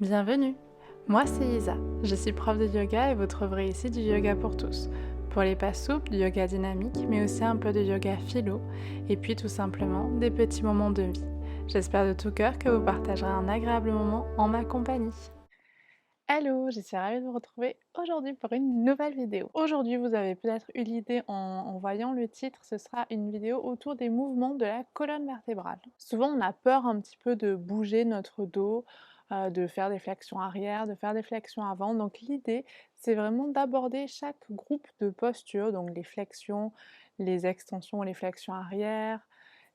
Bienvenue, moi c'est Isa, je suis prof de yoga et vous trouverez ici du yoga pour tous. Pour les pas souples, du yoga dynamique, mais aussi un peu de yoga philo, et puis tout simplement des petits moments de vie. J'espère de tout cœur que vous partagerez un agréable moment en ma compagnie. Hello, je suis ravie de vous retrouver aujourd'hui pour une nouvelle vidéo. Aujourd'hui, vous avez peut-être eu l'idée en voyant le titre, ce sera une vidéo autour des mouvements de la colonne vertébrale. Souvent, on a peur un petit peu de bouger notre dos, de faire des flexions arrière, de faire des flexions avant. Donc l'idée, c'est vraiment d'aborder chaque groupe de postures, donc les flexions, les extensions, les flexions arrière,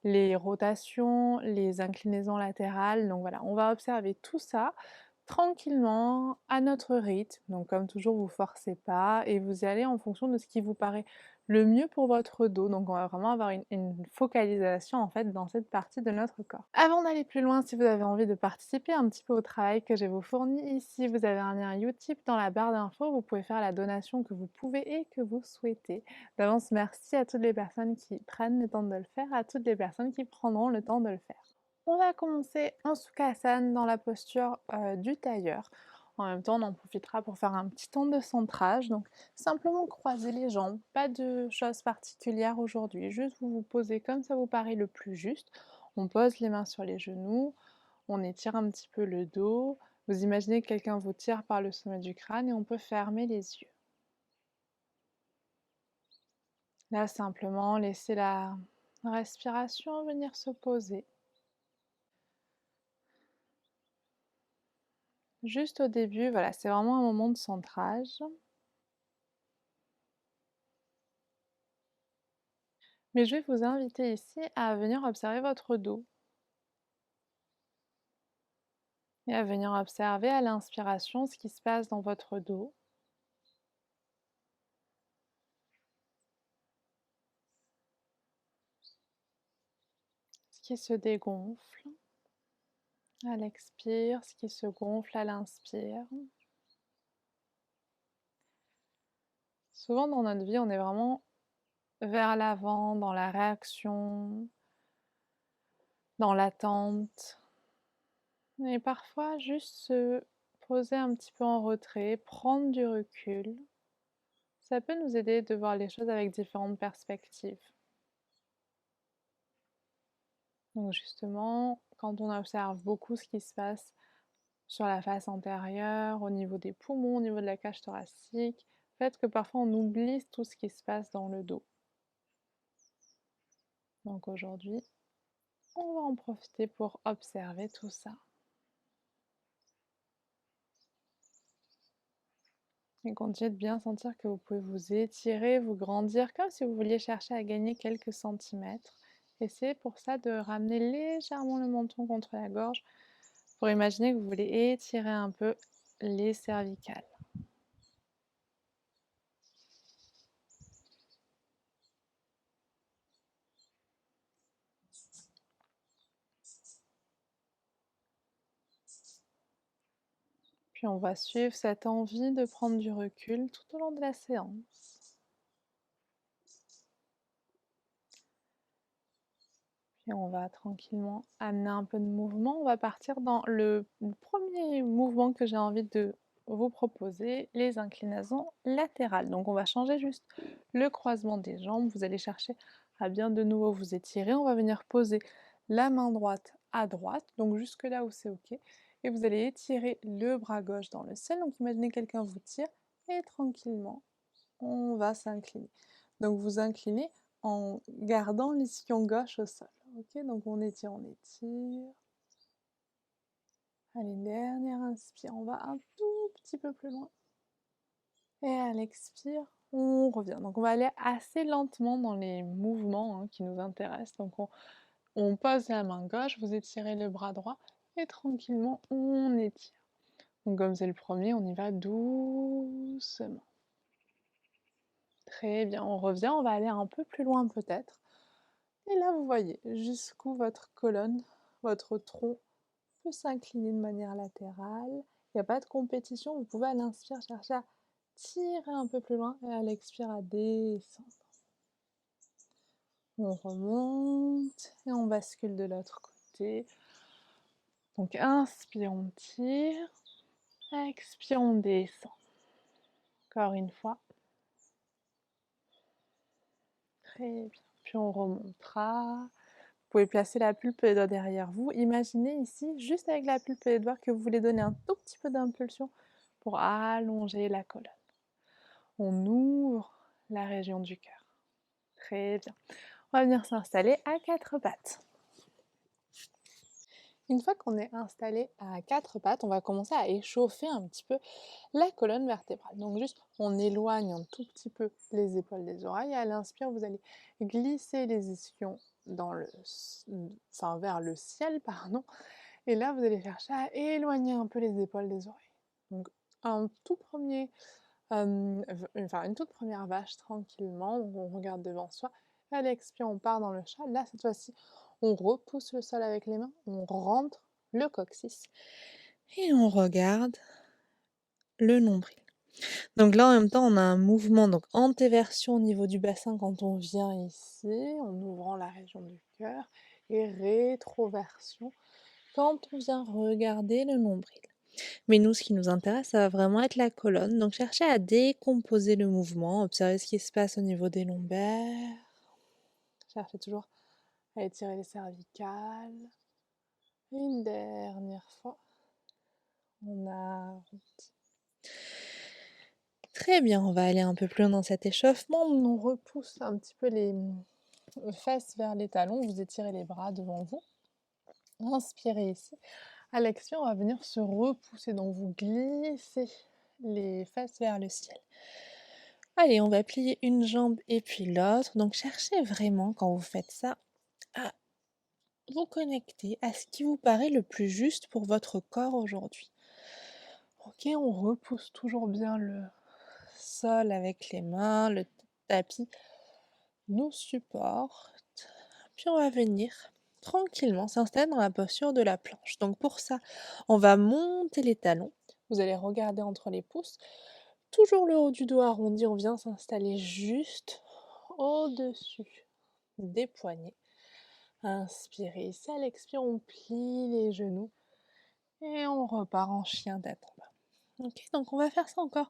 les rotations, les inclinaisons latérales. Donc voilà, on va observer tout ça tranquillement, à notre rythme. Donc comme toujours, vous forcez pas et vous y allez en fonction de ce qui vous paraît le mieux pour votre dos. Donc on va vraiment avoir une focalisation en fait dans cette partie de notre corps. Avant d'aller plus loin, si vous avez envie de participer un petit peu au travail que je vais vous fournir ici, vous avez un lien Utip dans la barre d'infos. Vous pouvez faire la donation que vous pouvez et que vous souhaitez. D'avance, merci à toutes les personnes qui prennent le temps de le faire, à toutes les personnes qui prendront le temps de le faire. On va commencer en Sukhasana dans la posture du tailleur. En même temps, on en profitera pour faire un petit temps de centrage. Donc, simplement croiser les jambes, pas de choses particulières aujourd'hui. Juste vous vous posez comme ça vous paraît le plus juste. On pose les mains sur les genoux, on étire un petit peu le dos. Vous imaginez que quelqu'un vous tire par le sommet du crâne et on peut fermer les yeux. Là, simplement, laissez la respiration venir se poser. Juste au début, voilà, c'est vraiment un moment de centrage. Mais je vais vous inviter ici à venir observer votre dos et à venir observer à l'inspiration ce qui se passe dans votre dos. Ce qui se dégonfle à l'expire, ce qui se gonfle à l'inspire. Souvent dans notre vie, on est vraiment vers l'avant, dans la réaction, dans l'attente. Et parfois, juste se poser un petit peu en retrait, prendre du recul, ça peut nous aider de voir les choses avec différentes perspectives. Donc justement, quand on observe beaucoup ce qui se passe sur la face antérieure, au niveau des poumons, au niveau de la cage thoracique, fait que parfois on oublie tout ce qui se passe dans le dos. Donc aujourd'hui, on va en profiter pour observer tout ça. Et continuez de bien sentir que vous pouvez vous étirer, vous grandir, comme si vous vouliez chercher à gagner quelques centimètres. Essayez pour ça de ramener légèrement le menton contre la gorge pour imaginer que vous voulez étirer un peu les cervicales. Puis on va suivre cette envie de prendre du recul tout au long de la séance. Puis on va tranquillement amener un peu de mouvement. On va partir dans le premier mouvement que j'ai envie de vous proposer, les inclinaisons latérales. Donc on va changer juste le croisement des jambes. Vous allez chercher à bien de nouveau vous étirer. On va venir poser la main droite à droite, donc jusque là où c'est ok. Et vous allez étirer le bras gauche dans le ciel. Donc imaginez quelqu'un vous tire et tranquillement, on va s'incliner. Donc vous inclinez en gardant l'ischio gauche au sol. Ok, donc on étire, on étire. Allez, dernière inspire, on va un tout petit peu plus loin. Et à l'expire, on revient. Donc on va aller assez lentement dans les mouvements qui nous intéressent. Donc on pose la main gauche, vous étirez le bras droit et tranquillement on étire. Donc comme c'est le premier, on y va doucement. Très bien, on revient, on va aller un peu plus loin peut-être. Et là, vous voyez jusqu'où votre colonne, votre tronc peut s'incliner de manière latérale. Il n'y a pas de compétition, vous pouvez à l'inspire chercher à tirer un peu plus loin et à l'expire à descendre. On remonte et on bascule de l'autre côté. Donc inspire, on tire. Expire, on descend. Encore une fois. Très bien. Puis on remontera. Vous pouvez placer la pulpe des doigts derrière vous. Imaginez ici, juste avec la pulpe des doigts, que vous voulez donner un tout petit peu d'impulsion pour allonger la colonne. On ouvre la région du cœur. Très bien. On va venir s'installer à quatre pattes. Une fois qu'on est installé à quatre pattes, on va commencer à échauffer un petit peu la colonne vertébrale. Donc juste, on éloigne un tout petit peu les épaules des oreilles. Et à l'inspire, vous allez glisser les ischions vers le ciel, pardon. Et là, vous allez chercher à éloigner un peu les épaules des oreilles. Donc une toute première vache tranquillement. Donc on regarde devant soi. À l'expire, on part dans le chat. Là, cette fois-ci, on repousse le sol avec les mains. On rentre le coccyx. Et on regarde le nombril. Donc là, en même temps, on a un mouvement, donc antéversion au niveau du bassin quand on vient ici, en ouvrant la région du cœur, et rétroversion quand on vient regarder le nombril. Mais nous, ce qui nous intéresse, ça va vraiment être la colonne. Donc cherchez à décomposer le mouvement, observez ce qui se passe au niveau des lombaires. Cherchez toujours à étirer les cervicales. Une dernière fois. On arrondit. Très bien, on va aller un peu plus loin dans cet échauffement. On repousse un petit peu les fesses vers les talons. Vous étirez les bras devant vous. Inspirez ici. À l'expire, on va venir se repousser. Donc vous glissez les fesses vers le ciel. Allez, on va plier une jambe et puis l'autre. Donc cherchez vraiment, quand vous faites ça, à vous connecter à ce qui vous paraît le plus juste pour votre corps aujourd'hui. Ok, on repousse toujours bien le sol avec les mains, le tapis nous supporte. Puis on va venir tranquillement s'installer dans la posture de la planche. Donc pour ça, on va monter les talons. Vous allez regarder entre les pouces. Toujours le haut du dos arrondi, on vient s'installer juste au-dessus des poignets. Inspirez, ici à l'expire, on plie les genoux et on repart en chien tête en bas. Ok, donc on va faire ça encore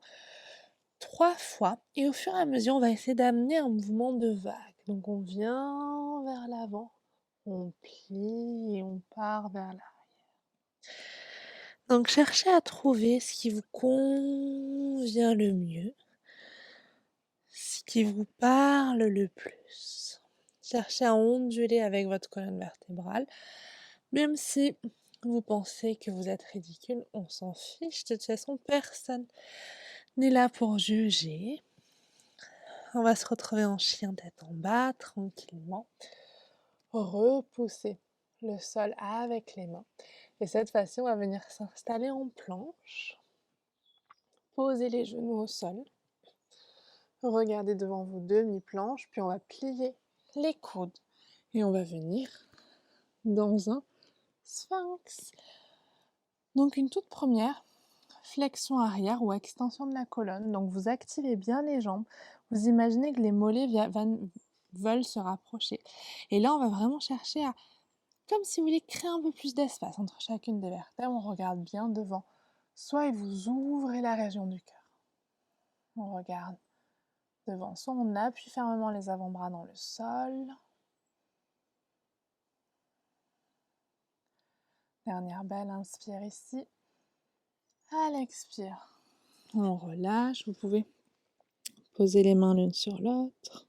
3 fois et au fur et à mesure, on va essayer d'amener un mouvement de vague. Donc on vient vers l'avant, on plie et on part vers l'arrière. Donc cherchez à trouver ce qui vous convient le mieux, ce qui vous parle le plus. Cherchez à onduler avec votre colonne vertébrale, même si vous pensez que vous êtes ridicule, on s'en fiche, de toute façon personne n'est là pour juger. On va se retrouver en chien tête en bas, tranquillement. Repousser le sol avec les mains. Et cette fois-ci, on va venir s'installer en planche. Poser les genoux au sol. Regardez devant vous demi-planche, puis on va plier les coudes. Et on va venir dans un sphinx. Donc une toute première flexion arrière ou extension de la colonne. Donc vous activez bien les jambes. Vous imaginez que les mollets veulent se rapprocher. Et là, on va vraiment chercher à, comme si vous vouliez créer un peu plus d'espace entre chacune des vertèbres. On regarde bien devant. Soit vous ouvrez la région du cœur. On regarde devant. Soit on appuie fermement les avant-bras dans le sol. Dernière belle inspire ici. À l'expire, on relâche. Vous pouvez poser les mains l'une sur l'autre.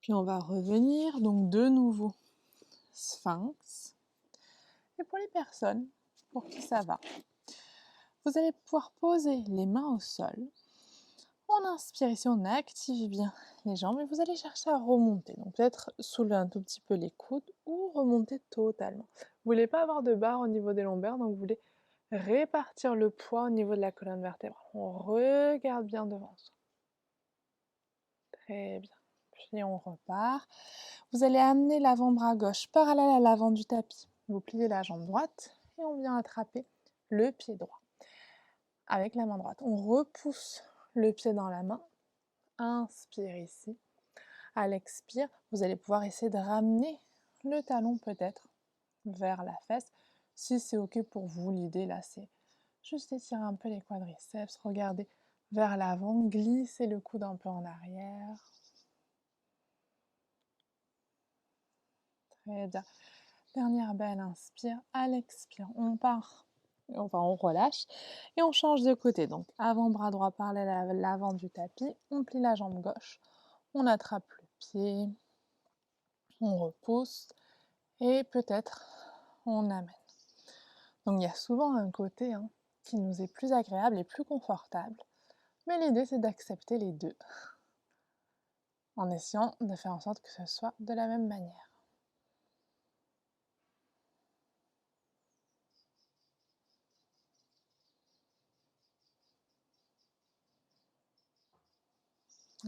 Puis on va revenir, donc de nouveau, sphinx. Et pour les personnes pour qui ça va, vous allez pouvoir poser les mains au sol. On inspire ici, on active bien les jambes et vous allez chercher à remonter. Donc peut-être soulever un tout petit peu les coudes ou remonter totalement. Vous ne voulez pas avoir de barre au niveau des lombaires, donc vous voulez répartir le poids au niveau de la colonne vertébrale. On regarde bien devant soi. Très bien. Puis on repart. Vous allez amener l'avant-bras gauche parallèle à l'avant du tapis. Vous pliez la jambe droite et on vient attraper le pied droit avec la main droite. On repousse le pied dans la main. Inspire ici. À l'expire, vous allez pouvoir essayer de ramener le talon peut-être vers la fesse Si c'est OK pour vous, l'idée là, c'est juste étirer un peu les quadriceps, regardez vers l'avant, glissez le coude un peu en arrière. Très bien. Dernière belle inspire, à l'expire, on part, on relâche et on change de côté. Donc avant-bras droit parallèle à l'avant du tapis, on plie la jambe gauche, on attrape le pied, on repousse et peut-être on amène. Donc il y a souvent un côté qui nous est plus agréable et plus confortable, mais l'idée c'est d'accepter les deux en essayant de faire en sorte que ce soit de la même manière.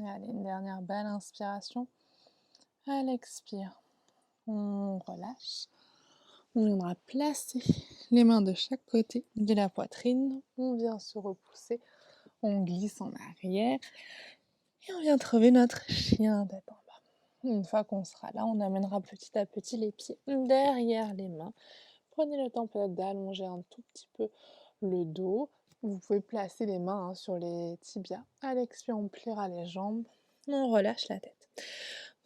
Et allez, une dernière belle inspiration. À l'expire, on relâche. On viendra placer les mains de chaque côté de la poitrine. On vient se repousser. On glisse en arrière. Et on vient trouver notre chien tête en bas. Une fois qu'on sera là, on amènera petit à petit les pieds derrière les mains. Prenez le temps peut-être d'allonger un tout petit peu le dos. Vous pouvez placer les mains sur les tibias. À l'expire, on pliera les jambes. On relâche la tête.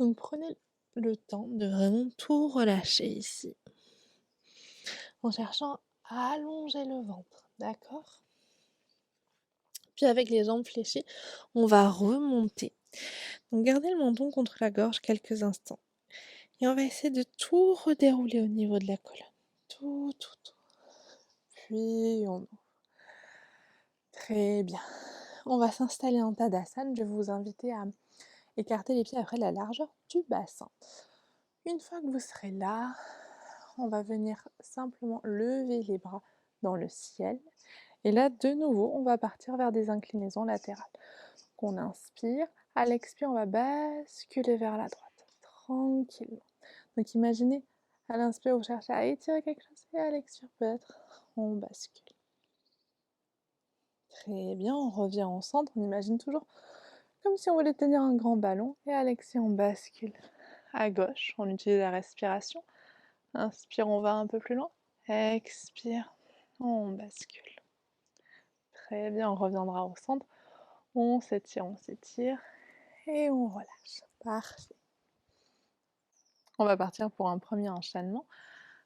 Donc prenez le temps de vraiment tout relâcher ici. En cherchant à allonger le ventre, d'accord? Puis avec les jambes fléchies, on va remonter. Donc gardez le menton contre la gorge quelques instants. Et on va essayer de tout redérouler au niveau de la colonne. Tout, tout, tout. Puis on ouvre. Très bien. On va s'installer en Tadasana. Je vais vous inviter à écarter les pieds après la largeur du bassin. Une fois que vous serez là, on va venir simplement lever les bras dans le ciel. Et là, de nouveau, on va partir vers des inclinaisons latérales. Donc on inspire, à l'expire, on va basculer vers la droite, tranquillement. Donc imaginez, à l'inspire, vous cherchez à étirer quelque chose, et à l'expire, peut-être, on bascule. Très bien, on revient au centre, on imagine toujours comme si on voulait tenir un grand ballon, et à l'expire, on bascule à gauche, on utilise la respiration. Inspire, on va un peu plus loin. Expire, on bascule. Très bien, on reviendra au centre. On s'étire et on relâche. Parfait. On va partir pour un premier enchaînement.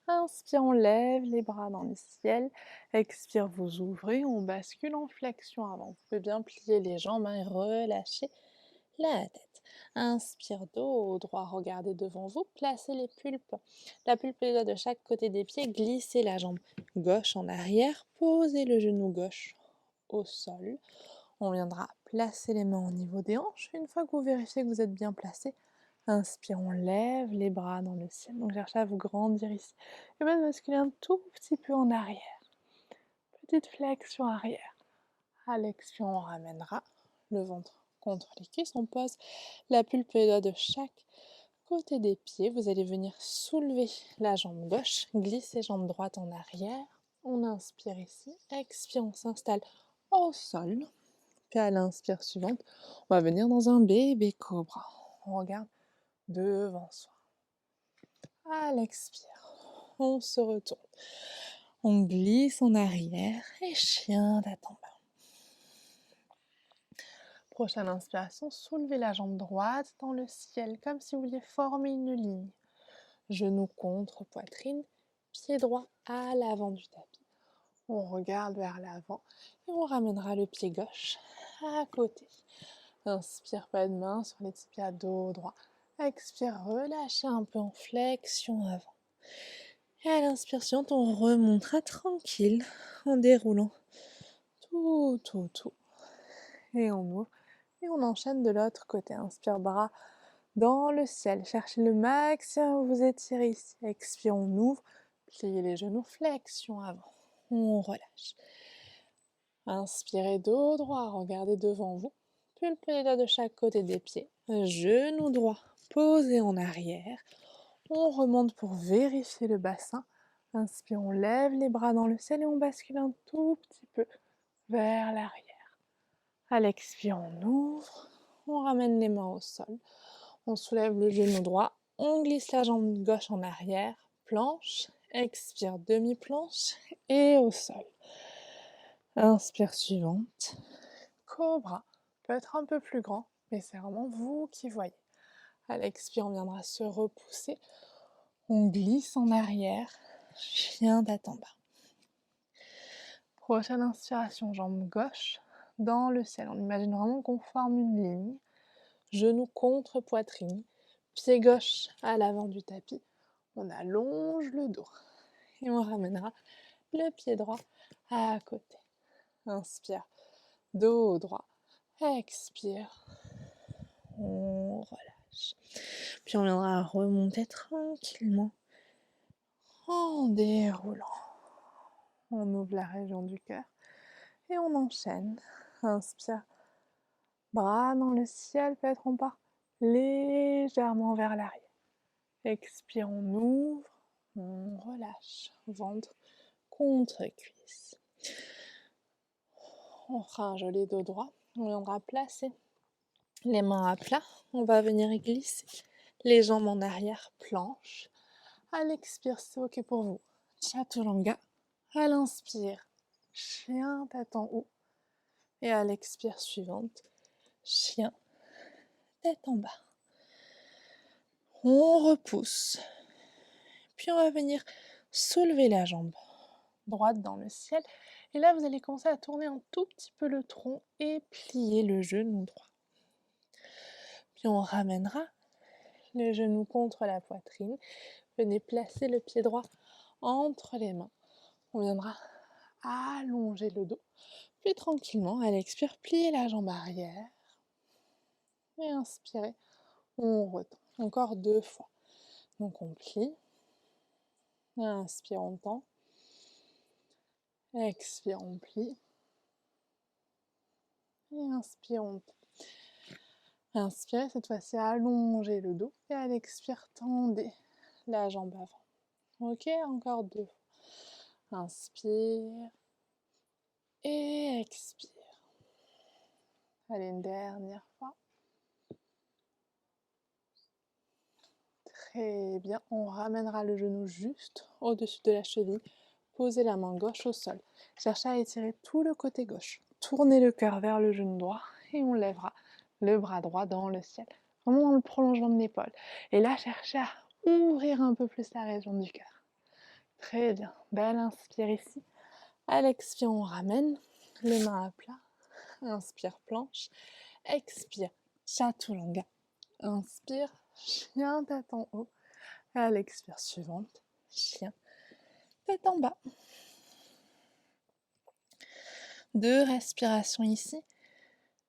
Inspire, on lève les bras dans le ciel. Expire, vous ouvrez, on bascule en flexion avant. Vous pouvez bien plier les jambes et relâcher la tête. Inspire, dos droit, regardez devant vous, placez les pulpes. La pulpe des doigts de chaque côté des pieds, glissez la jambe gauche en arrière, posez le genou gauche au sol. On viendra placer les mains au niveau des hanches. Une fois que vous vérifiez que vous êtes bien placé, inspire, on lève les bras dans le ciel. Donc cherchez à vous grandir ici. Et bien basculer un tout petit peu en arrière. Petite flexion arrière. À l'expire, on ramènera le ventre contre les cuisses. On pose la pulpe et les doigts de chaque côté des pieds. Vous allez venir soulever la jambe gauche, glisser jambe droite en arrière. On inspire ici. Expire, on s'installe au sol. Puis à l'inspire suivante, on va venir dans un bébé cobra. On regarde devant soi. À l'expire, on se retourne. On glisse en arrière et chien tête en bas. Prochaine inspiration, soulevez la jambe droite dans le ciel, comme si vous vouliez former une ligne. Genou contre poitrine, pied droit à l'avant du tapis. On regarde vers l'avant et on ramènera le pied gauche à côté. Inspire, pas de main sur les tibias, dos droit. Expire, relâchez un peu en flexion avant. Et à l'inspiration, on remontera tranquille en déroulant tout. Et on ouvre et on enchaîne de l'autre côté. Inspire, bras dans le ciel. Cherchez le maximum, vous étirez ici. Expire, on ouvre. Pliez les genoux, flexion avant. On relâche. Inspirez, dos droit, regardez devant vous. Pulpe les doigts de chaque côté des pieds. Genou droit posé en arrière. On remonte pour vérifier le bassin. Inspire, on lève les bras dans le ciel et on bascule un tout petit peu vers l'arrière. À l'expire, on ouvre. On ramène les mains au sol. On soulève le genou droit. On glisse la jambe gauche en arrière. Planche. Expire, demi-planche et au sol. Inspire suivante. Cobra. Peut être un peu plus grand, mais c'est vraiment vous qui voyez. À l'expire, on viendra se repousser. On glisse en arrière. Chien tête en bas. Prochaine inspiration, jambe gauche dans le ciel. On imagine vraiment qu'on forme une ligne. Genou contre poitrine. Pied gauche à l'avant du tapis. On allonge le dos. Et on ramènera le pied droit à côté. Inspire, dos droit. Expire. On relâche. Puis on viendra remonter tranquillement en déroulant. On ouvre la région du cœur et on enchaîne. Inspire. Bras dans le ciel, peut-être on part légèrement vers l'arrière. Expire, on ouvre, on relâche. Ventre contre cuisse. On fera un joli dos droit. On viendra placer les mains à plat. On va venir glisser les jambes en arrière, planche. À l'expire, c'est ok pour vous. Chaturanga. À l'inspire, chien tête en haut. Et à l'expire suivante, chien tête en bas. On repousse. Puis on va venir soulever la jambe droite dans le ciel. Et là, vous allez commencer à tourner un tout petit peu le tronc et plier le genou droit. Puis on ramènera le genou contre la poitrine. Venez placer le pied droit entre les mains. On viendra allonger le dos. Puis tranquillement, à l'expire, plier la jambe arrière. Et inspirez, on retend. Encore 2 fois. Donc on plie. Inspire, on tend. Expire, on plie. Et inspire, on tend. Inspirez, cette fois-ci, allongez le dos. Et à l'expire, tendez la jambe avant. Ok, encore 2 fois. Inspire. Et expire. Allez, une dernière fois. Très bien. On ramènera le genou juste au-dessus de la cheville. Posez la main gauche au sol. Cherchez à étirer tout le côté gauche. Tournez le cœur vers le genou droit et on lèvera le bras droit dans le ciel. Vraiment dans le prolongement de l'épaule. Et là, cherchez à ouvrir un peu plus la région du cœur. Très bien. Belle inspire ici. À l'expire, on ramène les mains à plat. Inspire, planche. Expire, chaturanga. Inspire, chien tête en haut. À l'expire suivante, chien tête en bas. 2 respirations ici,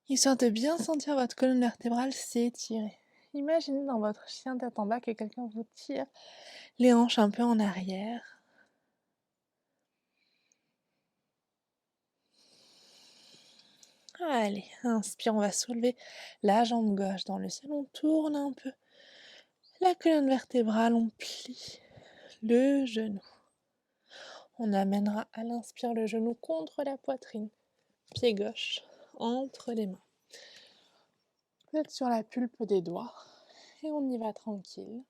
histoire de bien sentir votre colonne vertébrale s'étirer. Imaginez dans votre chien tête en bas que quelqu'un vous tire les hanches un peu en arrière. Allez, inspire, on va soulever la jambe gauche dans le ciel, on tourne un peu la colonne vertébrale, on plie le genou. On amènera à l'inspire le genou contre la poitrine, pied gauche entre les mains. Vous êtes sur la pulpe des doigts et on y va tranquille.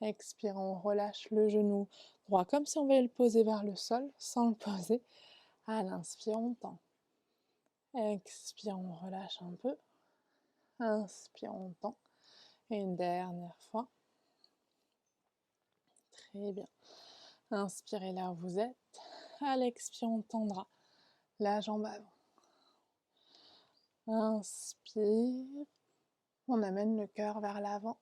Expire, on relâche le genou droit comme si on voulait le poser vers le sol sans le poser. À l'inspire, on tend. Expire, on relâche un peu. Inspire, on tend. Et une dernière fois. Très bien. Inspirez là où vous êtes. À l'expire, on tendra la jambe avant. Inspire. On amène le cœur vers l'avant.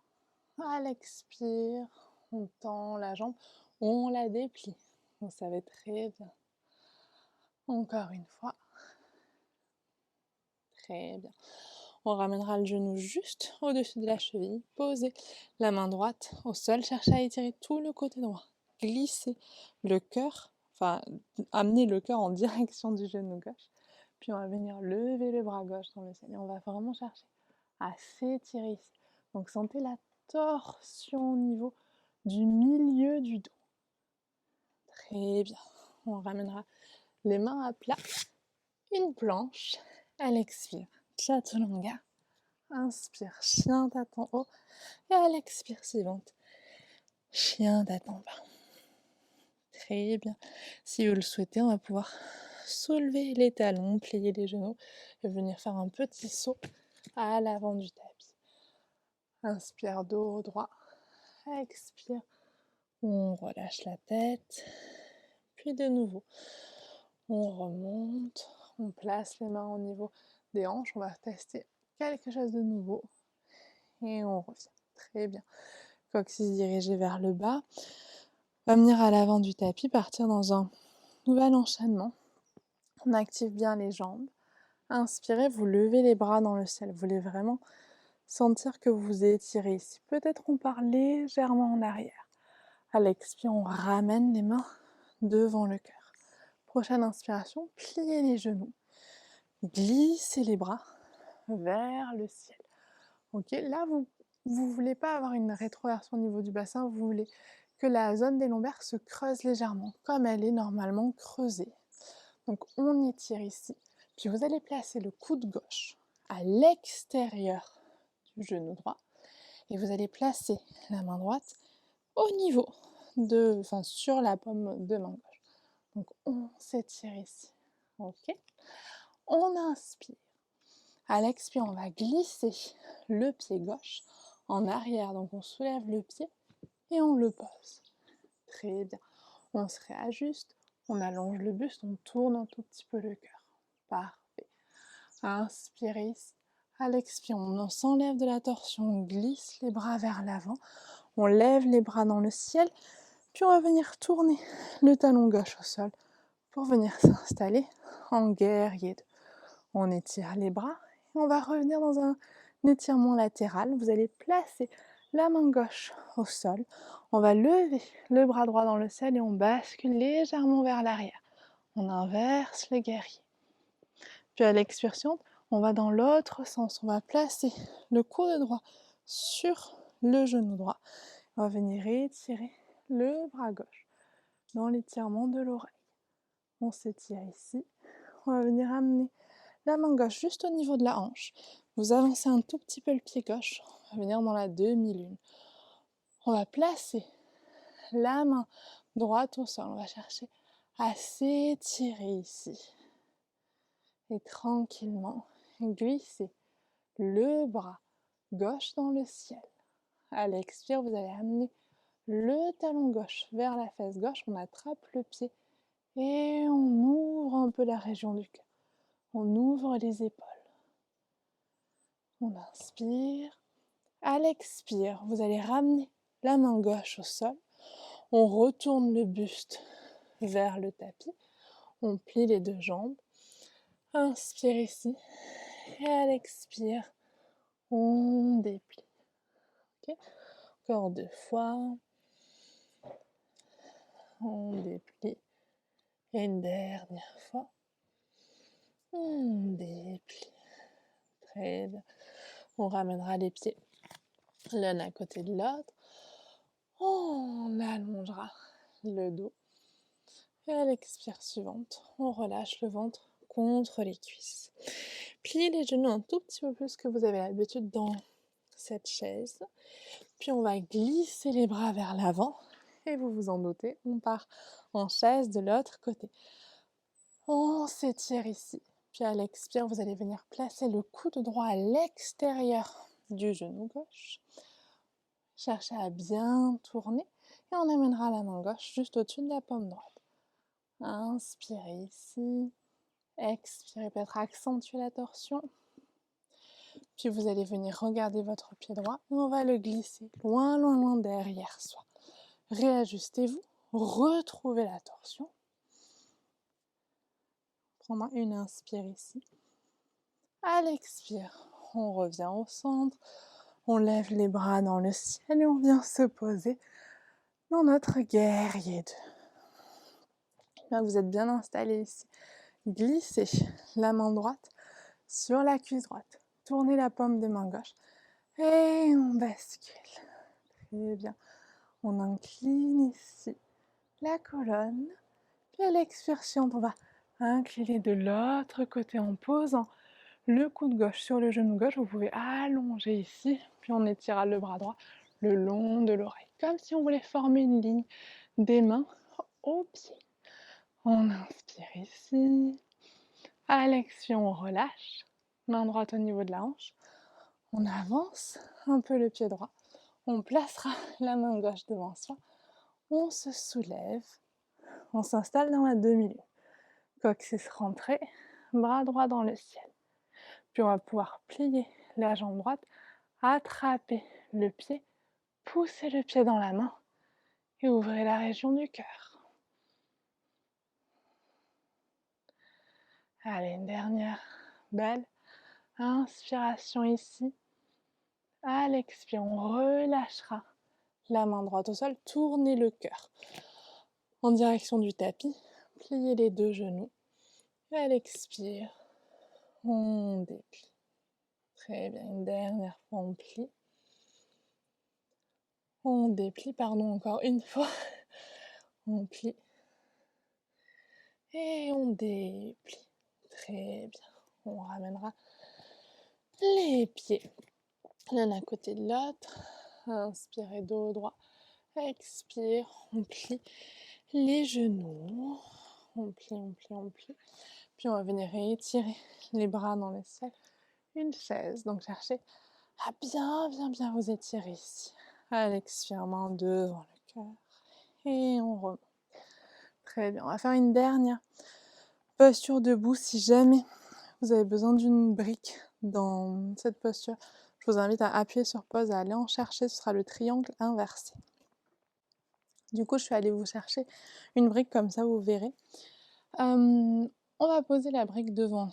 À l'expire, on tend la jambe, on la déplie. Vous savez très bien. Encore une fois. Très bien. On ramènera le genou juste au-dessus de la cheville. Posez la main droite au sol. Cherchez à étirer tout le côté droit. Glissez le cœur, amenez le cœur en direction du genou gauche. Puis on va venir lever le bras gauche dans le ciel. Et on va vraiment chercher à s'étirer ici. Donc sentez la torsion au niveau du milieu du dos. Très bien. On ramènera les mains à plat. Une planche à l'expire. Chaturanga. Inspire, chien tête en haut. Et à l'expire suivante, chien tête en bas. Très bien. Si vous le souhaitez, on va pouvoir soulever les talons, plier les genoux et venir faire un petit saut à l'avant du tapis. Inspire, dos droit. Expire. On relâche la tête. Puis de nouveau, on remonte. On place les mains au niveau des hanches. On va tester quelque chose de nouveau. Et on revient. Très bien. Coccyx dirigé vers le bas. On va venir à l'avant du tapis, partir dans un nouvel enchaînement. On active bien les jambes. Inspirez, vous levez les bras dans le ciel. Vous voulez vraiment sentir que vous étirez ici. Peut-être on part légèrement en arrière. À l'expire, on ramène les mains devant le cœur. Prochaine inspiration, pliez les genoux. Glissez les bras vers le ciel. Ok, là vous ne voulez pas avoir une rétroversion au niveau du bassin, vous voulez que la zone des lombaires se creuse légèrement, comme elle est normalement creusée. Donc on étire ici. Puis vous allez placer le coude gauche à l'extérieur du genou droit. Et vous allez placer la main droite au niveau sur la paume de main gauche. Donc on s'étire ici. Ok. On inspire. À l'expire, on va glisser le pied gauche en arrière. Donc on soulève le pied et on le pose. Très bien. On se réajuste, on allonge le buste, on tourne un tout petit peu le cœur. Parfait. Inspirez ici. À l'expire, on s'enlève de la torsion, on glisse les bras vers l'avant, on lève les bras dans le ciel, puis on va venir tourner le talon gauche au sol pour venir s'installer en guerrier 2. On étire les bras et on va revenir dans un étirement latéral. Vous allez placer la main gauche au sol, on va lever le bras droit dans le ciel et on bascule légèrement vers l'arrière. On inverse le guerrier. Puis à l'expulsion, on va dans l'autre sens. On va placer le coude droit sur le genou droit. On va venir étirer le bras gauche dans l'étirement de l'oreille. On s'étire ici. On va venir amener la main gauche juste au niveau de la hanche. Vous avancez un tout petit peu le pied gauche. On va venir dans la demi-lune. On va placer la main droite au sol. On va chercher à s'étirer ici. Et tranquillement, glissez le bras gauche dans le ciel. À l'expire, vous allez amener le talon gauche vers la fesse gauche. On attrape le pied et on ouvre un peu la région du cœur. On ouvre les épaules. On inspire. À l'expire, vous allez ramener la main gauche au sol. On retourne le buste vers le tapis. On plie les deux jambes. Inspire ici. Et à l'expire, on déplie. Okay. Encore 2 fois. On déplie. Et une dernière fois. On déplie. Très bien. On ramènera les pieds l'un à côté de l'autre. On allongera le dos. Et à l'expire suivante, on relâche le ventre contre les cuisses. Pliez les genoux un tout petit peu plus que vous avez l'habitude dans cette chaise. Puis on va glisser les bras vers l'avant. Et vous vous en doutez, on part en chaise de l'autre côté. On s'étire ici. Puis à l'expire, vous allez venir placer le coude droit à l'extérieur du genou gauche. Cherchez à bien tourner. Et on amènera la main gauche juste au-dessus de la paume droite. Inspirez ici. Expirez, peut-être accentuer la torsion. Puis vous allez venir regarder votre pied droit et on va le glisser loin, loin, loin derrière soi. Réajustez-vous, retrouvez la torsion. Prendre une inspire ici. À l'expire, on revient au centre. On lève les bras dans le ciel et on vient se poser dans notre guerrier 2. Là, vous êtes bien installé ici. Glissez la main droite sur la cuisse droite. Tournez la paume de main gauche et on bascule. Très bien. On incline ici la colonne. Puis à l'expulsion, on va incliner de l'autre côté en posant le coude gauche sur le genou gauche. Vous pouvez allonger ici. Puis on étirera le bras droit le long de l'oreille. Comme si on voulait former une ligne des mains au pied. On inspire ici. À l'expire, on relâche. Main droite au niveau de la hanche. On avance un peu le pied droit. On placera la main gauche devant soi. On se soulève. On s'installe dans la demi-lune. Coccyx rentré, bras droit dans le ciel. Puis on va pouvoir plier la jambe droite, attraper le pied, pousser le pied dans la main et ouvrir la région du cœur. Allez, une dernière belle inspiration ici. À l'expire, on relâchera la main droite au sol, tournez le cœur en direction du tapis, pliez les deux genoux. Et à l'expire, on déplie. Très bien, une dernière fois, on plie. On déplie, pardon, encore une fois. On plie. Et on déplie. Très bien. On ramènera les pieds l'un à côté de l'autre. Inspirez dos droit. Expire, on plie les genoux. On plie, on plie, on plie. Puis on va venir étirer les bras dans le ciel. Une chaise. Donc cherchez à bien vous étirer ici. À l'expire, main devant le cœur. Et on remonte. Très bien. On va faire une dernière posture debout. Si jamais vous avez besoin d'une brique dans cette posture, je vous invite à appuyer sur pause, à aller en chercher. Ce sera le triangle inversé. Du coup, je suis allée vous chercher une brique comme ça, vous verrez. On va poser la brique devant,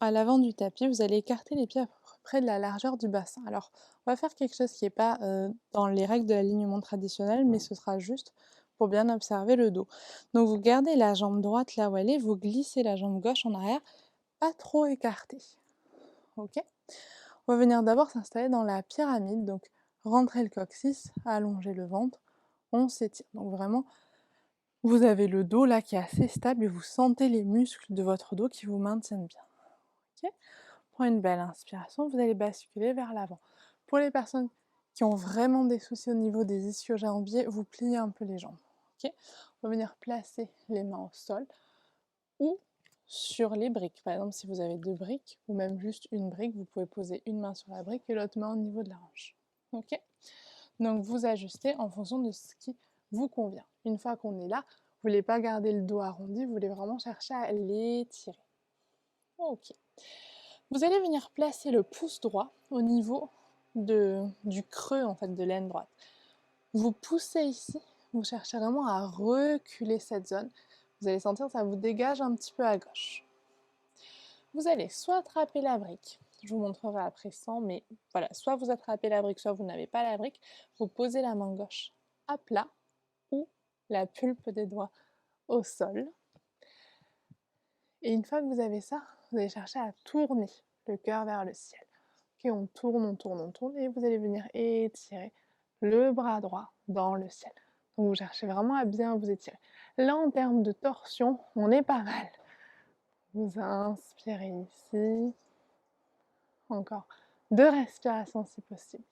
à l'avant du tapis. Vous allez écarter les pieds à peu près de la largeur du bassin. Alors, on va faire quelque chose qui n'est pas dans les règles de l'alignement traditionnel, mais ce sera juste pour bien observer le dos. Donc, vous gardez la jambe droite là où elle est, vous glissez la jambe gauche en arrière, pas trop écartée. Ok ? On va venir d'abord s'installer dans la pyramide. Donc, rentrer le coccyx, allonger le ventre, on s'étire. Donc, vraiment, vous avez le dos là qui est assez stable et vous sentez les muscles de votre dos qui vous maintiennent bien. Okay. Prenez une belle inspiration, vous allez basculer vers l'avant. Pour les personnes qui ont vraiment des soucis au niveau des ischio-jambiers, vous pliez un peu les jambes. Okay. On va venir placer les mains au sol ou sur les briques. Par exemple, si vous avez 2 briques ou même juste une brique, vous pouvez poser une main sur la brique et l'autre main au niveau de la hanche. Ok. Donc vous ajustez en fonction de ce qui vous convient. Une fois qu'on est là, vous ne voulez pas garder le dos arrondi, vous voulez vraiment chercher à l'étirer. Ok. Vous allez venir placer le pouce droit au niveau du creux en fait, de l'aine droite. Vous poussez ici, vous cherchez vraiment à reculer cette zone. Vous allez sentir que ça vous dégage un petit peu à gauche. Vous allez soit attraper la brique, je vous montrerai après sans, mais voilà, soit vous attrapez la brique, soit vous n'avez pas la brique, vous posez la main gauche à plat ou la pulpe des doigts au sol. Et une fois que vous avez ça, vous allez chercher à tourner le cœur vers le ciel. Ok, on tourne, on tourne, on tourne, et vous allez venir étirer le bras droit dans le ciel. Donc vous cherchez vraiment à bien vous étirer. Là, en termes de torsion, on est pas mal. Vous inspirez ici. Encore 2 respirations si possible.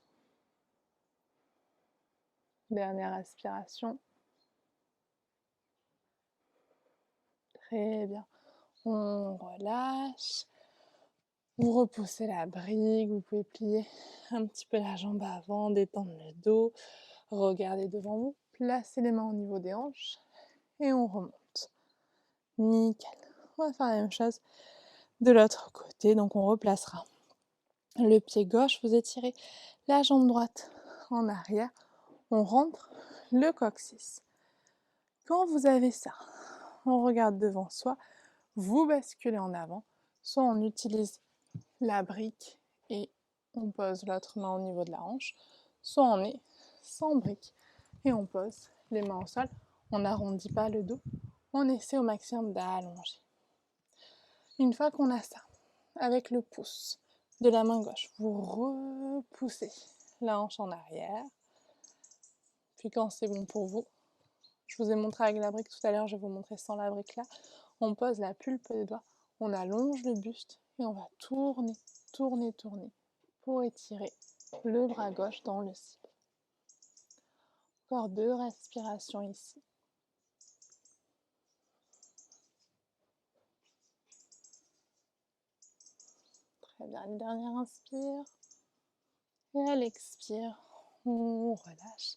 Dernière aspiration. Très bien. On relâche. Vous repoussez la brique, vous pouvez plier un petit peu la jambe avant, détendre le dos. Regardez devant vous, placez les mains au niveau des hanches et on remonte. Nickel. On va faire la même chose de l'autre côté, donc on replacera le pied gauche, vous étirez la jambe droite en arrière, on rentre le coccyx. Quand vous avez ça, on regarde devant soi, vous basculez en avant, soit on utilise la brique et on pose l'autre main au niveau de la hanche, soit on est sans brique et on pose les mains au sol, on n'arrondit pas le dos, on essaie au maximum d'allonger. Une fois qu'on a ça, avec le pouce de la main gauche, vous repoussez la hanche en arrière, puis quand c'est bon pour vous, je vous ai montré avec la brique tout à l'heure, je vais vous montrer sans la brique là, on pose la pulpe des doigts, on allonge le buste et on va tourner, tourner, tourner pour étirer le bras gauche dans le ciel. Encore 2 respirations ici. Très bien, une dernière inspire. Et à l'expire, on relâche.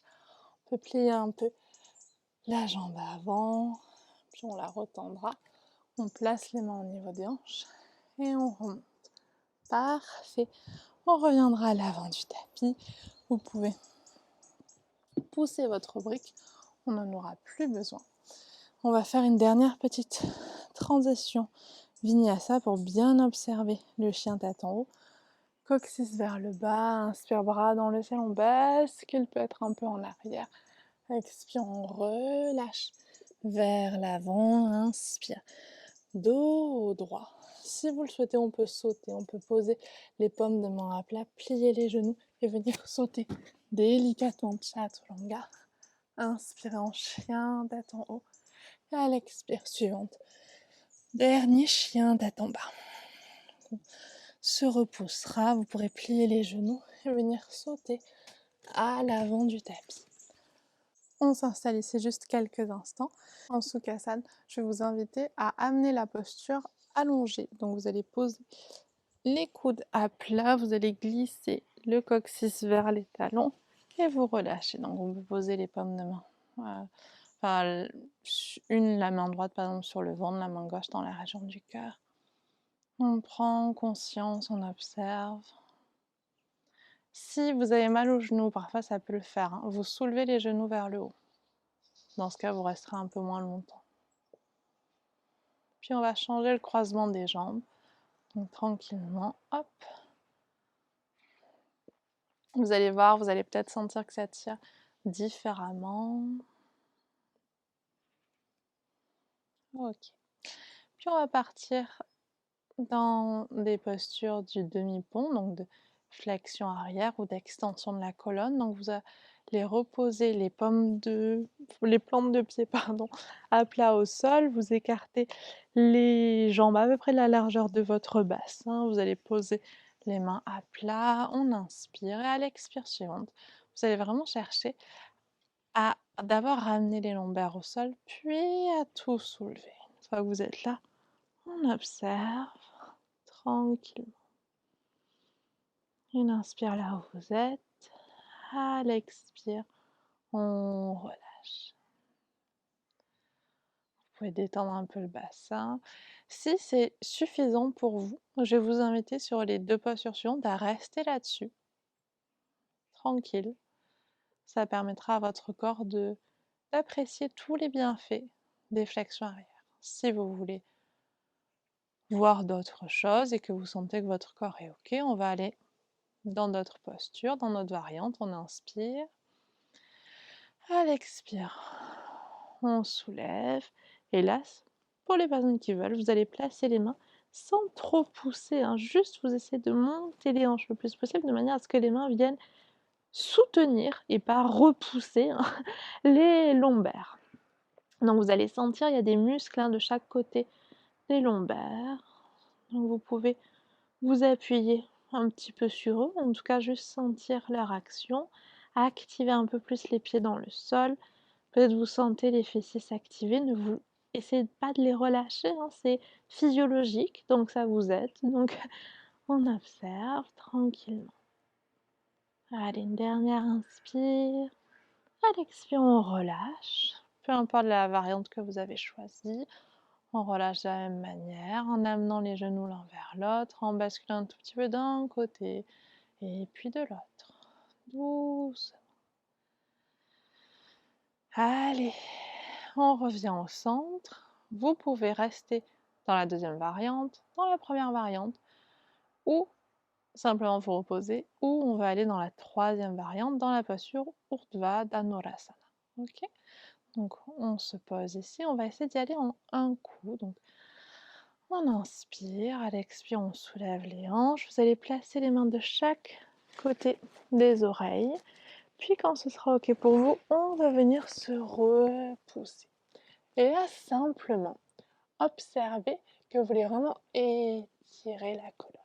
On peut plier un peu la jambe avant, puis on la retendra. On place les mains au niveau des hanches et on remonte. Parfait. On reviendra à l'avant du tapis. Vous pouvez pousser votre brique. On n'en aura plus besoin. On va faire une dernière petite transition vinyasa pour bien observer le chien tête en haut. Coccyx vers le bas, inspire bras dans le ciel, on bascule peut être un peu en arrière. Expire, on relâche vers l'avant, inspire. Dos droit. Si vous le souhaitez, on peut sauter, on peut poser les paumes de main à plat, plier les genoux et venir sauter délicatement chaturanga. Inspirez en chien tête en haut. Et à l'expire suivante, dernier chien tête en bas. On se repoussera, vous pourrez plier les genoux et venir sauter à l'avant du tapis. On s'installe ici juste quelques instants. En Sukhasana, je vais vous inviter à amener la posture allongée. Donc vous allez poser les coudes à plat, vous allez glisser le coccyx vers les talons et vous relâchez. Donc vous posez les paumes de main. Enfin, la main droite par exemple sur le ventre, la main gauche dans la région du cœur. On prend conscience, on observe. Si vous avez mal aux genoux, parfois ça peut le faire, hein, vous soulevez les genoux vers le haut. Dans ce cas, vous resterez un peu moins longtemps. Puis on va changer le croisement des jambes. Donc tranquillement, hop. Vous allez voir, vous allez peut-être sentir que ça tire différemment. Ok. Puis on va partir dans des postures du demi-pont, donc de flexion arrière ou d'extension de la colonne. Donc vous allez reposer les plantes de pied à plat au sol. Vous écartez les jambes à peu près de la largeur de votre bassin. Vous allez poser les mains à plat. On inspire et à l'expire suivante, vous allez vraiment chercher à d'abord ramener les lombaires au sol, puis à tout soulever. Une fois que vous êtes là, on observe tranquillement. Une inspire là où vous êtes. À l'expire, on relâche. Vous pouvez détendre un peu le bassin. Si c'est suffisant pour vous, je vais vous inviter sur les deux postures suivantes à rester là-dessus. Tranquille. Ça permettra à votre corps d'apprécier tous les bienfaits des flexions arrière. Si vous voulez voir d'autres choses et que vous sentez que votre corps est OK, on va aller dans d'autres postures, dans notre variante. On inspire. À l'expire, on soulève. Et là, pour les personnes qui veulent, vous allez placer les mains sans trop pousser, hein, juste vous essayez de monter les hanches le plus possible de manière à ce que les mains viennent soutenir et pas repousser, hein, les lombaires. Donc vous allez sentir, il y a des muscles, hein, de chaque côté des lombaires. Donc vous pouvez vous appuyer un petit peu sur eux, en tout cas juste sentir leur action, activer un peu plus les pieds dans le sol. Peut-être vous sentez les fessiers s'activer, ne vous essayez pas de les relâcher, hein, c'est physiologique, donc ça vous aide. Donc on observe tranquillement. Allez, une dernière inspire. À l'expire, on relâche. Peu importe la variante que vous avez choisie, on relâche de la même manière, en amenant les genoux l'un vers l'autre, en basculant un tout petit peu d'un côté et puis de l'autre. Doucement. Allez, on revient au centre. Vous pouvez rester dans la deuxième variante, dans la première variante, ou simplement vous reposer, ou on va aller dans la troisième variante, dans la posture Urdhva Dhanurasana. Ok? Donc on se pose ici, on va essayer d'y aller en un coup. Donc on inspire, à l'expire on soulève les hanches, vous allez placer les mains de chaque côté des oreilles. Puis quand ce sera ok pour vous, on va venir se repousser. Et là, simplement, observez que vous voulez vraiment étirer la colonne.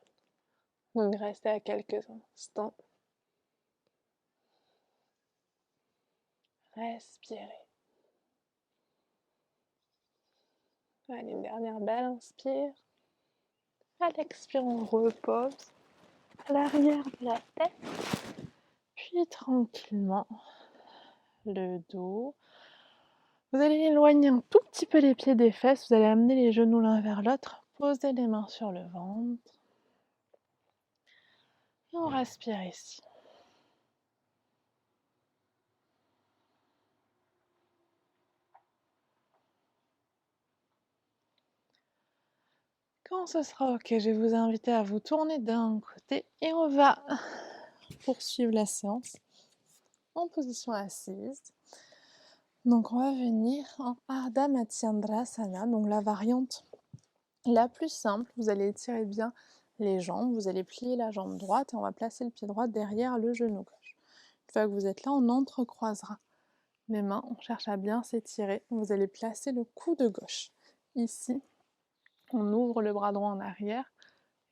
Donc restez à quelques instants. Respirez. Allez, une dernière belle inspire. À l'expire, on repose à l'arrière de la tête. Puis tranquillement, le dos. Vous allez éloigner un tout petit peu les pieds des fesses. Vous allez amener les genoux l'un vers l'autre. Posez les mains sur le ventre. Et on respire ici. Quand ce sera ok, je vais vous inviter à vous tourner d'un côté et on va poursuivre la séance en position assise. Donc on va venir en Ardha Matsyendrasana, donc la variante la plus simple. Vous allez étirer bien les jambes, vous allez plier la jambe droite et on va placer le pied droit derrière le genou gauche. Une fois que vous êtes là, on entrecroisera les mains, on cherche à bien s'étirer. Vous allez placer le coude gauche ici. On ouvre le bras droit en arrière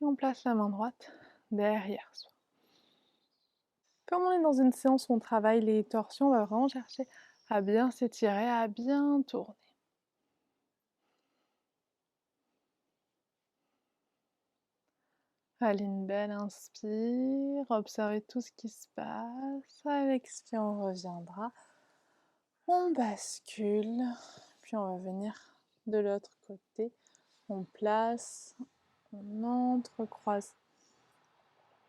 et on place la main droite derrière soi. Comme on est dans une séance où on travaille les torsions, on va vraiment chercher à bien s'étirer, à bien tourner. Allez, une belle inspire, observez tout ce qui se passe. À l'expire, on reviendra. On bascule, puis on va venir de l'autre côté. On place, on entrecroise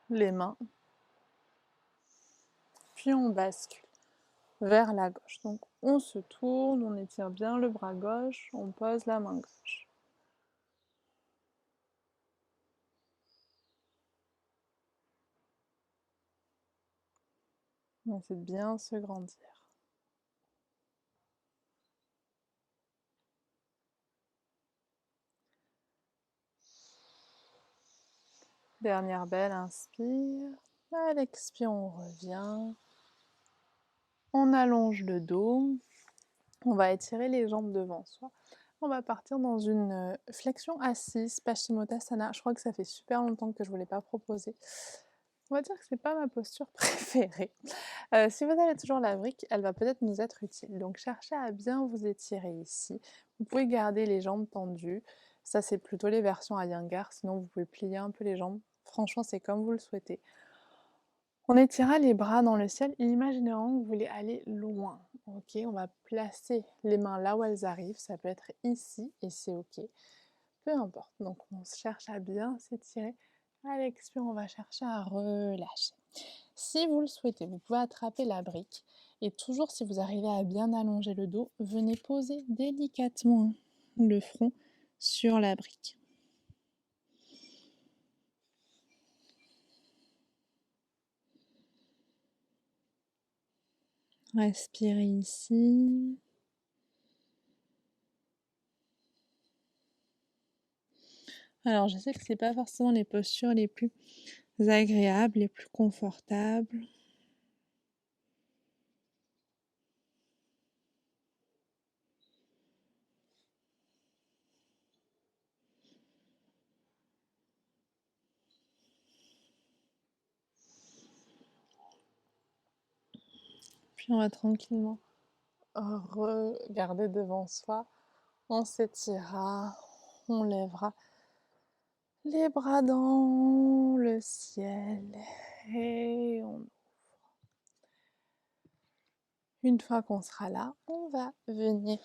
les mains, puis on bascule vers la gauche. Donc on se tourne, on étire bien le bras gauche, on pose la main gauche. On essaie de bien se grandir. Dernière belle inspire. À l'expire, on revient. On allonge le dos. On va étirer les jambes devant soi. On va partir dans une flexion assise, Paschimottanasana. Je crois que ça fait super longtemps que je ne vous l'ai pas proposé. On va dire que c'est pas ma posture préférée. Si vous avez toujours la brique, elle va peut-être nous être utile. Donc cherchez à bien vous étirer ici. Vous pouvez garder les jambes tendues. Ça, c'est plutôt les versions Iyengar. Sinon, vous pouvez plier un peu les jambes. Franchement, c'est comme vous le souhaitez. On étirera les bras dans le ciel et imaginez que vous voulez aller loin. Ok, on va placer les mains là où elles arrivent. Ça peut être ici et c'est ok. Peu importe. Donc on cherche à bien s'étirer. À l'expire, on va chercher à relâcher. Si vous le souhaitez, vous pouvez attraper la brique et toujours si vous arrivez à bien allonger le dos, venez poser délicatement le front sur la brique. Respirez ici. Alors je sais que ce n'est pas forcément les postures les plus agréables, les plus confortables. Puis on va tranquillement regarder devant soi. On s'étirera, on lèvera les bras dans le ciel et on... Une fois qu'on sera là, on va venir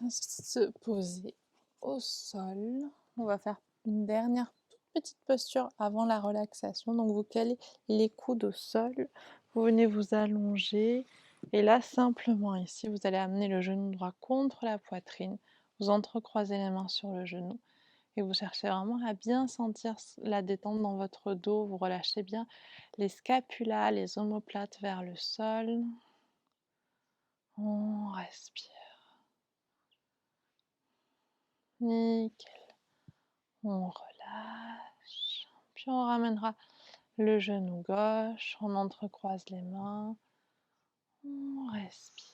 se poser au sol. On va faire une dernière toute petite posture avant la relaxation. Donc vous calez les coudes au sol, vous venez vous allonger et là simplement ici vous allez amener le genou droit contre la poitrine, vous entrecroisez les mains sur le genou et vous cherchez vraiment à bien sentir la détente dans votre dos. Vous relâchez bien les scapulas, les omoplates vers le sol. On respire. Nickel. On relâche. Puis on ramènera le genou gauche. On entrecroise les mains. On respire.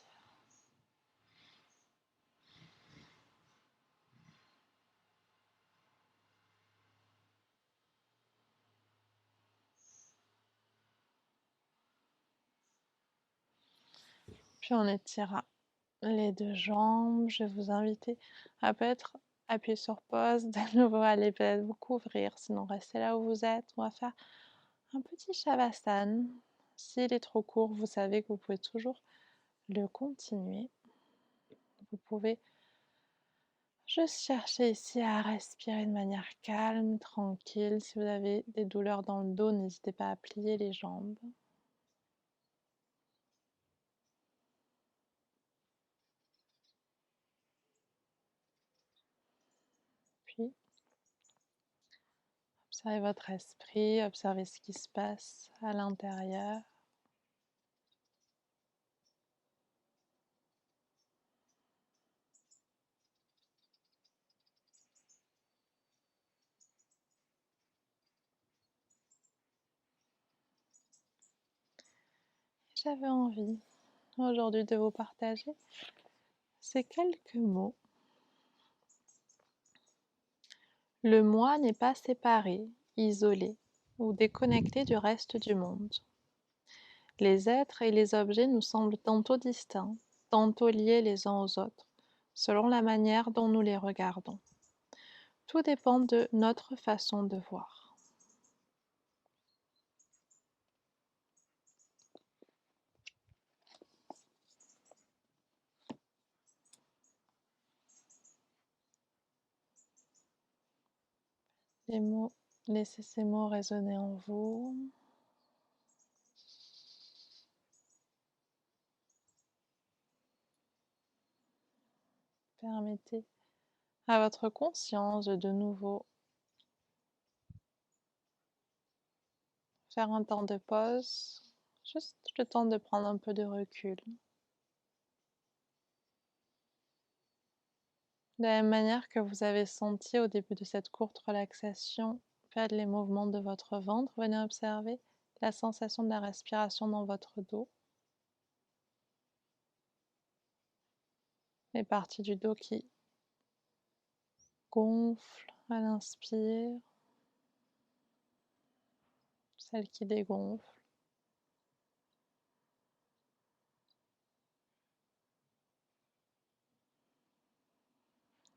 Puis on étirera les deux jambes. Je vais vous inviter à peut-être appuyez sur pause, de nouveau allez peut-être vous couvrir, sinon restez là où vous êtes. On va faire un petit Shavasana. S'il est trop court, vous savez que vous pouvez toujours le continuer. Vous pouvez juste chercher ici à respirer de manière calme, tranquille. Si vous avez des douleurs dans le dos, n'hésitez pas à plier les jambes. Puis, observez votre esprit, observez ce qui se passe à l'intérieur. J'avais envie aujourd'hui de vous partager ces quelques mots. Le moi n'est pas séparé, isolé ou déconnecté du reste du monde. Les êtres et les objets nous semblent tantôt distincts, tantôt liés les uns aux autres, selon la manière dont nous les regardons. Tout dépend de notre façon de voir. Les mots, laissez ces mots résonner en vous. Permettez à votre conscience de nouveau faire un temps de pause, juste le temps de prendre un peu de recul. De la même manière que vous avez senti au début de cette courte relaxation, faites les mouvements de votre ventre, venez observer la sensation de la respiration dans votre dos, les parties du dos qui gonflent à l'inspire, celles qui dégonflent.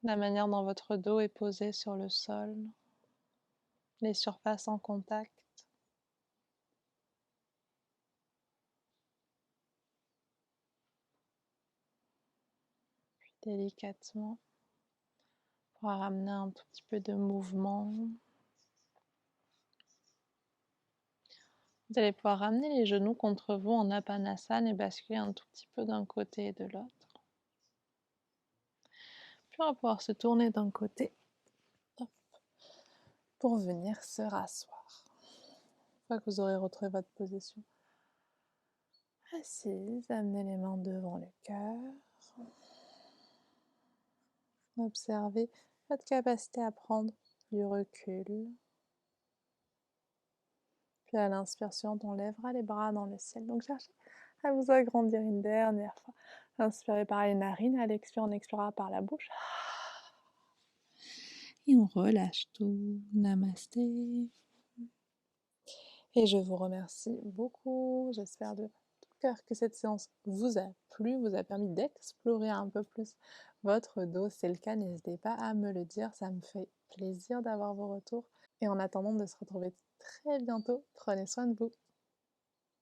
La manière dont votre dos est posé sur le sol, les surfaces en contact. Puis délicatement, pour ramener un tout petit peu de mouvement. Vous allez pouvoir ramener les genoux contre vous en Apanasana et basculer un tout petit peu d'un côté et de l'autre. Puis on va pouvoir se tourner d'un côté pour venir se rasseoir. Une fois que vous aurez retrouvé votre position assise, amenez les mains devant le cœur. Observez votre capacité à prendre du recul. Puis à l'inspiration, on lèvera les bras dans le ciel. Donc cherchez à vous agrandir une dernière fois. Inspirez par les narines, à l'expire, on expirera par la bouche. Et on relâche tout. Namasté. Et je vous remercie beaucoup. J'espère de tout cœur que cette séance vous a plu, vous a permis d'explorer un peu plus votre dos. Si c'est le cas, n'hésitez pas à me le dire. Ça me fait plaisir d'avoir vos retours. Et en attendant de se retrouver très bientôt, prenez soin de vous.